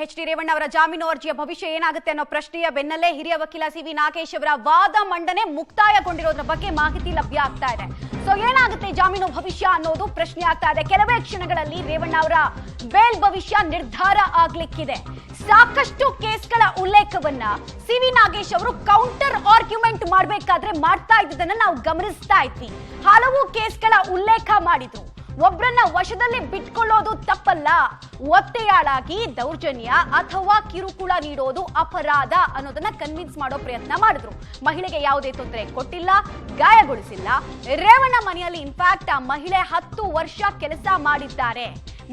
H D. Revanna ಅವರ ಜಾಮೀನು ಅರ್ಜಿಯ ಭವಿಷ್ಯ ಏನಾಗುತ್ತೆ ಅನ್ನೋ ಪ್ರಶ್ನೆಯ ಬೆನ್ನಲ್ಲೇ ಹಿರಿಯ ವಕೀಲ ಸಿ.ವಿ. ನಾಗೇಶ್ ಅವರ ವಾದ ಮಂಡನೆ ಮುಕ್ತಾಯಗೊಂಡಿರೋದ್ರ ಬಗ್ಗೆ ಮಾಹಿತಿ ಲಭ್ಯ ಆಗ್ತಾ ಇದೆ. ಸೊ ಏನಾಗುತ್ತೆ ಜಾಮೀನು ಭವಿಷ್ಯ ಅನ್ನೋದು ಪ್ರಶ್ನೆ ಆಗ್ತಾ ಇದೆ. ಕೆಲವೇ ಕ್ಷಣಗಳಲ್ಲಿ ರೇವಣ್ಣ ಅವರ ಬೇಲ್ ಭವಿಷ್ಯ ನಿರ್ಧಾರ ಆಗ್ಲಿಕ್ಕಿದೆ. ಸಾಕಷ್ಟು ಕೇಸ್ಗಳ ಉಲ್ಲೇಖವನ್ನ ಸಿ.ವಿ. ನಾಗೇಶ್ ಅವರು ಕೌಂಟರ್ ಆರ್ಗ್ಯುಮೆಂಟ್ ಮಾಡಬೇಕಾದ್ರೆ ಮಾಡ್ತಾ ಇದ್ದದನ್ನ ನಾವು ಗಮನಿಸ್ತಾ ಇದ್ವಿ. ಹಲವು ಕೇಸ್ಗಳ ಉಲ್ಲೇಖ ಮಾಡಿದ್ರು. ಒಬ್ಬರನ್ನ ವಶದಲ್ಲಿ ಬಿಟ್ಕೊಳ್ಳೋದು ತಪ್ಪಲ್ಲ, ಒತ್ತೆಯಾಳಾಗಿ ದೌರ್ಜನ್ಯ ಅಥವಾ ಕಿರುಕುಳ ನೀಡೋದು ಅಪರಾಧ ಅನ್ನೋದನ್ನ ಕನ್ವಿನ್ಸ್ ಮಾಡೋ ಪ್ರಯತ್ನ ಮಾಡಿದ್ರು. ಮಹಿಳೆಗೆ ಯಾವುದೇ ತೊಂದರೆ ಕೊಟ್ಟಿಲ್ಲ, ಗಾಯಗೊಳಿಸಿಲ್ಲ. ರೇವಣ್ಣ ಮನೆಯಲ್ಲಿ ಇನ್ಫ್ಯಾಕ್ಟ್ ಆ ಮಹಿಳೆ 10 ವರ್ಷ ಕೆಲಸ ಮಾಡಿದ್ದಾರೆ.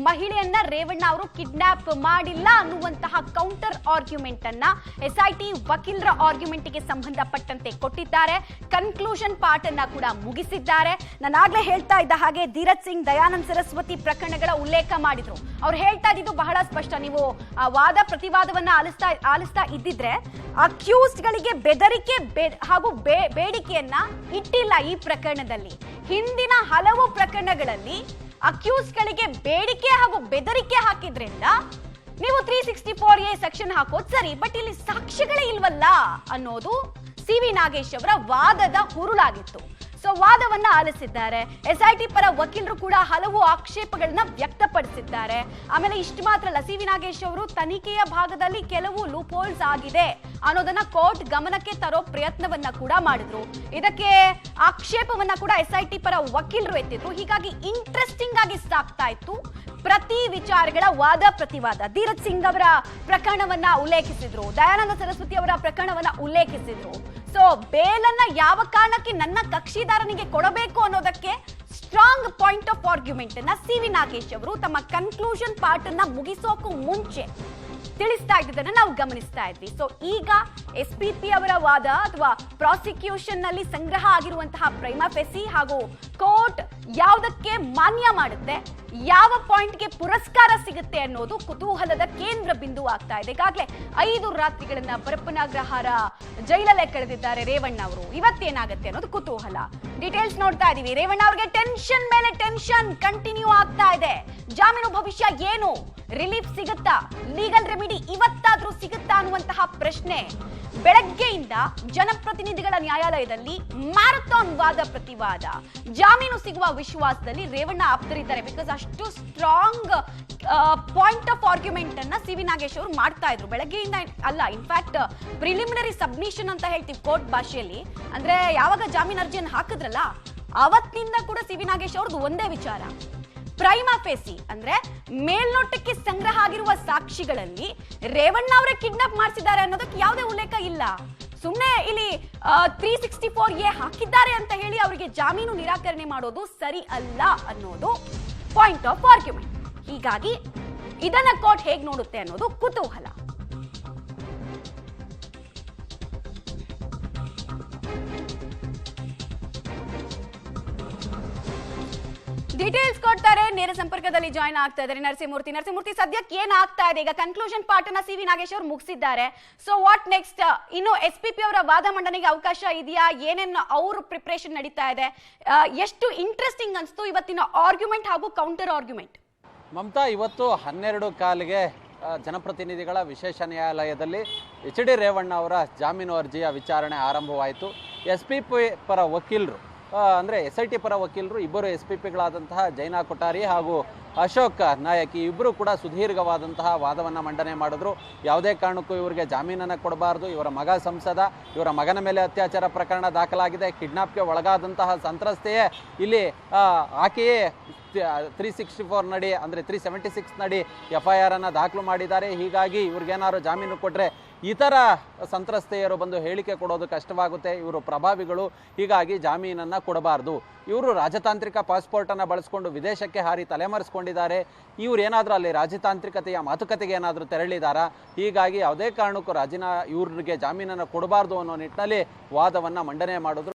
ಮಹಿಳೆಯನ್ನ ರೇವಣ್ಣ ಅವರು ಕಿಡ್ನಾಪ್ ಮಾಡಿಲ್ಲ ಅನ್ನುವಂತಹ ಕೌಂಟರ್ ಆರ್ಗ್ಯುಮೆಂಟ್ ಅನ್ನ ಎಸ್ಐಟಿ ವಕೀಲರ ಆರ್ಗ್ಯುಮೆಂಟ್ ಗೆ ಸಂಬಂಧಪಟ್ಟಂತೆ ಕೊಟ್ಟಿದ್ದಾರೆ. ಕನ್ಕ್ಲೂಷನ್ ಪಾರ್ಟ್ ಅನ್ನ ಕೂಡ ಮುಗಿಸಿದ್ದಾರೆ. ನಾನಾಗ್ಲೇ ಹೇಳ್ತಾ ಇದ್ದ ಹಾಗೆ ಧೀರಜ್ ಸಿಂಗ್, ದಯಾನಂದ್ ಸರಸ್ವತಿ ಪ್ರಕರಣಗಳ ಉಲ್ಲೇಖ ಮಾಡಿದ್ರು. ಅವ್ರು ಹೇಳ್ತಾ ಇದ್ದಿದ್ದು ಬಹಳ ಸ್ಪಷ್ಟ. ನೀವು ವಾದ ಪ್ರತಿವಾದವನ್ನ ಆಲಿಸ್ತಾ ಇದ್ದಿದ್ರೆ ಅಕ್ಯೂಸ್ಡ್ ಗಳಿಗೆ ಬೆದರಿಕೆ ಹಾಗೂ ಬೇಡಿಕೆಯನ್ನ ಇಟ್ಟಿಲ್ಲ. ಈ ಪ್ರಕರಣದಲ್ಲಿ ಹಿಂದಿನ ಹಲವು ಪ್ರಕರಣಗಳಲ್ಲಿ ಅಕ್ಯೂಸ್ ಗಳಿಗೆ ಬೇಡಿಕೆ ಹಾಗೂ ಬೆದರಿಕೆ ಹಾಕಿದ್ರಿಂದ ನೀವು 364A ಸೆಕ್ಷನ್ ಹಾಕೋದು ಸರಿ, ಬಟ್ ಇಲ್ಲಿ ಸಾಕ್ಷ್ಯಗಳೇ ಇಲ್ವಲ್ಲ ಅನ್ನೋದು ಸಿ.ವಿ. ನಾಗೇಶ್ ಅವರ ವಾದದ ಹುರುಳಾಗಿತ್ತು. ಸೊ ವಾದವನ್ನ ಆಲಿಸಿದ್ದಾರೆ. ಎಸ್ಐಟಿ ಪರ ವಕೀಲರು ಕೂಡ ಹಲವು ಆಕ್ಷೇಪಗಳನ್ನ ವ್ಯಕ್ತಪಡಿಸಿದ್ದಾರೆ. ಆಮೇಲೆ ಇಷ್ಟು ಮಾತ್ರ ಅಲ್ಲ, ಸಿ.ವಿ. ನಾಗೇಶ್ ಅವರು ತನಿಖೆಯ ಭಾಗದಲ್ಲಿ ಕೆಲವು ಲೂಪ್ ಹೋಲ್ಸ್ ಆಗಿದೆ ಅನ್ನೋದನ್ನ ಕೋರ್ಟ್ ಗಮನಕ್ಕೆ ತರೋ ಪ್ರಯತ್ನವನ್ನ ಕೂಡ ಮಾಡಿದ್ರು. ಇದಕ್ಕೆ ಆಕ್ಷೇಪವನ್ನ ಕೂಡ ಎಸ್ಐಟಿ ಪರ ವಕೀಲರು ಎತ್ತಿದ್ರು. ಹೀಗಾಗಿ ಇಂಟ್ರೆಸ್ಟಿಂಗ್ ಆಗಿ ಸಾಗ್ತಾ ಇತ್ತು ಪ್ರತಿ ವಿಚಾರಗಳ ವಾದ ಪ್ರತಿವಾದ. ಧೀರಜ್ ಸಿಂಗ್ ಅವರ ಪ್ರಕರಣವನ್ನ ಉಲ್ಲೇಖಿಸಿದ್ರು, ದಯಾನಂದ ಸರಸ್ವತಿ ಅವರ ಪ್ರಕರಣವನ್ನ ಉಲ್ಲೇಖಿಸಿದ್ರು. ಸೊ ಬೇಲನ್ನ ಯಾವ ಕಾರಣಕ್ಕೆ ನನ್ನ ಕಕ್ಷಿದಾರನಿಗೆ ಕೊಡಬೇಕು ಅನ್ನೋದಕ್ಕೆ ಸ್ಟ್ರಾಂಗ್ ಪಾಯಿಂಟ್ ಆಫ್ ಆರ್ಗ್ಯುಮೆಂಟ್ ಅನ್ನ ಸಿ.ವಿ. ನಾಗೇಶ್ ಅವರು ತಮ್ಮ ಕನ್ಕ್ಲೂಷನ್ ಪಾರ್ಟ್ ಅನ್ನ ಮುಗಿಸೋಕು ಮುಂಚೆ ತಿಳಿಸ್ತಾ ಇದ್ದದನ್ನ ನಾವು ಗಮನಿಸ್ತಾ ಇದ್ವಿ. ಸೊ ಈಗ ಎಸ್ಪಿಪಿ ಅವರ ವಾದ ಅಥವಾ ಪ್ರಾಸಿಕ್ಯೂಷನ್ ನಲ್ಲಿ ಸಂಗ್ರಹ ಆಗಿರುವಂತಹ ಪ್ರೈಮಾ ಫೆಸಿ ಹಾಗೂ ಕೋರ್ಟ್ ಯಾವುದಕ್ಕೆ ಮಾನ್ಯ ಮಾಡುತ್ತೆ, ಯಾವ ಪಾಯಿಂಟ್ಗೆ ಪುರಸ್ಕಾರ ಸಿಗುತ್ತೆ ಅನ್ನೋದು ಕುತೂಹಲದ ಕೇಂದ್ರ ಬಿಂದು ಆಗ್ತಾ ಇದೆ. ಈಗಾಗಲೇ 5 ರಾತ್ರಿಗಳನ್ನ ಬರಪ್ಪನಾಗ್ರಹಾರ ಜೈಲಲ್ಲೇ ಕಳೆದಿದ್ದಾರೆ ರೇವಣ್ಣ ಅವರು. ಇವತ್ತೇನಾಗುತ್ತೆ ಅನ್ನೋದು ಕುತೂಹಲ. ಡೀಟೇಲ್ಸ್ ನೋಡ್ತಾ ಇದೀವಿ. ರೇವಣ್ಣ ಅವರಿಗೆ ಟೆನ್ಷನ್ ಮೇಲೆ ಟೆನ್ಷನ್ ಕಂಟಿನ್ಯೂ ಆಗ್ತಾ ಇದೆ. ಜಾಮೀನು ಭವಿಷ್ಯ ಏನು, ರಿಲೀಫ್ ಸಿಗುತ್ತಾ, ಲೀಗಲ್ ರೆಮಿಡಿ ಇವತ್ತಾದ್ರೂ ಸಿಗುತ್ತಾ ಅನ್ನುವಂತಹ ಪ್ರಶ್ನೆ. ಬೆಳಗ್ಗೆಯಿಂದ ಜನಪ್ರತಿನಿಧಿಗಳ ನ್ಯಾಯಾಲಯದಲ್ಲಿ ಮ್ಯಾರಥಾನ್ ವಾದ ಪ್ರತಿವಾದ. ಜಾಮೀನು ಸಿಗುವ ವಿಶ್ವಾಸದಲ್ಲಿ ರೇವಣ್ಣ ಆಪ್ತರಿದ್ದಾರೆ. ಬಿಕಾಸ್ ಅಷ್ಟು ಸ್ಟ್ರಾಂಗ್ ಪಾಯಿಂಟ್ ಆಫ್ ಆರ್ಗ್ಯುಮೆಂಟ್ ಅನ್ನ ಸಿ.ವಿ. ನಾಗೇಶ್ ಅವರು ಮಾಡ್ತಾ ಇದ್ರು ಬೆಳಗ್ಗೆಯಿಂದ. ಅಲ್ಲ, ಇನ್ಫ್ಯಾಕ್ಟ್ ಪ್ರಿಲಿಮಿನರಿ ಸಬ್ಮಿಷನ್ ಅಂತ ಹೇಳ್ತೀವಿ ಕೋರ್ಟ್ ಭಾಷೆಯಲ್ಲಿ. ಅಂದ್ರೆ ಯಾವಾಗ ಜಾಮೀನು ಅರ್ಜಿಯನ್ನು ಹಾಕಿದ್ರಲ್ಲ ಅವತ್ತಿನಿಂದ ಕೂಡ ಸಿ.ವಿ. ನಾಗೇಶ್ ಅವ್ರದ್ದು ಒಂದೇ ವಿಚಾರ, ಪ್ರೈಮಾ ಫೇಸಿ ಅಂದ್ರೆ ಮೇಲ್ನೋಟಕ್ಕೆ ಸಂಗ್ರಹ ಆಗಿರುವ ಸಾಕ್ಷಿಗಳಲ್ಲಿ ರೇವಣ್ಣ ಅವರೇ ಕಿಡ್ನಾಪ್ ಮಾಡಿಸಿದ್ದಾರೆ ಅನ್ನೋದಕ್ಕೆ ಯಾವುದೇ ಉಲ್ಲೇಖ ಇಲ್ಲ. ಸುಮ್ಮನೆ ಇಲ್ಲಿ 364A ಹಾಕಿದ್ದಾರೆ ಅಂತ ಹೇಳಿ ಅವರಿಗೆ ಜಾಮೀನು ನಿರಾಕರಣೆ ಮಾಡೋದು ಸರಿ ಅಲ್ಲ ಅನ್ನೋದು ಪಾಯಿಂಟ್ ಆಫ್ ಆರ್ಗ್ಯುಮೆಂಟ್. ಹೀಗಾಗಿ ಇದನ್ನ ಕೋರ್ಟ್ ಹೇಗೆ ನೋಡುತ್ತೆ ಅನ್ನೋದು ಕುತೂಹಲ. ಡೀಟೇಲ್ಸ್ ಕೊಡ್ತಾರೆ. ನೇರ ಸಂಪರ್ಕದಲ್ಲಿ ಜಾಯ್ನ್ ಆಗ್ತಾ ಇದ್ದಾರೆ ನರಸಿಂಹಮೂರ್ತಿ. ಸದ್ಯಕ್ಕೆ ಏನಾಗ್ತಾ ಇದೆ? ಈಗ ಕನ್ಕ್ಲೂಷನ್ ಪಾರ್ಟ್ ಅನ್ನ ಸಿ.ವಿ. ನಾಗೇಶ್ ಅವರು ಮುಗಿಸಿದ್ದಾರೆ. So what next? ಇನ್ನು ಎಸ್ಪಿಪಿ ಅವರ ವಾದ ಮಂಡನೆಗೆ ಅವಕಾಶ ಇದೆಯಾ? ಏನೇನು ಅವ್ರ ಪ್ರಿಪರೇಷನ್ ನಡೀತಾ ಇದೆ? ಎಷ್ಟು ಇಂಟ್ರೆಸ್ಟಿಂಗ್ ಅನ್ಸ್ತು ಇವತ್ತಿನ ಆರ್ಗ್ಯುಮೆಂಟ್ ಹಾಗೂ ಕೌಂಟರ್ ಆರ್ಗ್ಯುಮೆಂಟ್? ಮಮತಾ, ಇವತ್ತು 12:15ಕ್ಕೆ ಜನಪ್ರತಿನಿಧಿಗಳ ವಿಶೇಷ ನ್ಯಾಯಾಲಯದಲ್ಲಿ ಎಚ್.ಡಿ. ರೇವಣ್ಣ ಅವರ ಜಾಮೀನು ಅರ್ಜಿಯ ವಿಚಾರಣೆ ಆರಂಭವಾಯಿತು. ಎಸ್ಪಿಪಿ ಪರ ವಕೀಲರು ಅಂದರೆ ಎಸ್ಐಟಿ ಪರ ವಕೀಲರು ಇಬ್ಬರು ಎಸ್ಪಿಪಿಗಳಾದಂತಹ ಜೈನಾ ಕೊಠಾರಿ ಹಾಗೂ ಅಶೋಕ್ ನಾಯಕಿ ಇಬ್ಬರು ಕೂಡ ಸುದೀರ್ಘವಾದಂತಹ ವಾದವನ್ನು ಮಂಡನೆ ಮಾಡಿದ್ರು. ಯಾವುದೇ ಕಾರಣಕ್ಕೂ ಇವರಿಗೆ ಜಾಮೀನನ್ನು ಕೊಡಬಾರ್ದು, ಇವರ ಮಗ ಸಂಸದ, ಇವರ ಮಗನ ಮೇಲೆ ಅತ್ಯಾಚಾರ ಪ್ರಕರಣ ದಾಖಲಾಗಿದೆ, ಕಿಡ್ನಾಪ್ಗೆ ಒಳಗಾದಂತಹ ಸಂತ್ರಸ್ತೆಯೇ ಇಲ್ಲಿ ಆಕೆಯೇ 364 ನಡಿ ಅಂದರೆ 376 ನಡಿ FIR ಅನ್ನು ದಾಖಲು ಮಾಡಿದ್ದಾರೆ. ಹೀಗಾಗಿ ಇವ್ರಿಗೇನಾದ್ರು ಜಾಮೀನು ಕೊಟ್ಟರೆ ಇತರ ಸಂತ್ರಸ್ತೆಯರು ಬಂದು ಹೇಳಿಕೆ ಕೊಡೋದು ಕಷ್ಟವಾಗುತ್ತೆ, ಇವರು ಪ್ರಭಾವಿಗಳು, ಹೀಗಾಗಿ ಜಾಮೀನನ್ನು ಕೊಡಬಾರ್ದು. ಇವರು ರಾಜತಾಂತ್ರಿಕ ಪಾಸ್ಪೋರ್ಟನ್ನು ಬಳಸ್ಕೊಂಡು ವಿದೇಶಕ್ಕೆ ಹಾರಿ ತಲೆಮರೆಸ್ಕೊಂಡಿದ್ದಾರೆ. ಇವ್ರು ಏನಾದರೂ ಅಲ್ಲಿ ರಾಜತಾಂತ್ರಿಕತೆಯ ಮಾತುಕತೆಗೆ ಏನಾದರೂ ತೆರಳಿದಾರಾ? ಹೀಗಾಗಿ ಯಾವುದೇ ಕಾರಣಕ್ಕೂ ಇವ್ರಿಗೆ ಜಾಮೀನನ್ನು ಕೊಡಬಾರ್ದು ಅನ್ನೋ ನಿಟ್ಟಿನಲ್ಲಿ ವಾದವನ್ನು ಮಂಡನೆ ಮಾಡಿದ್ರು.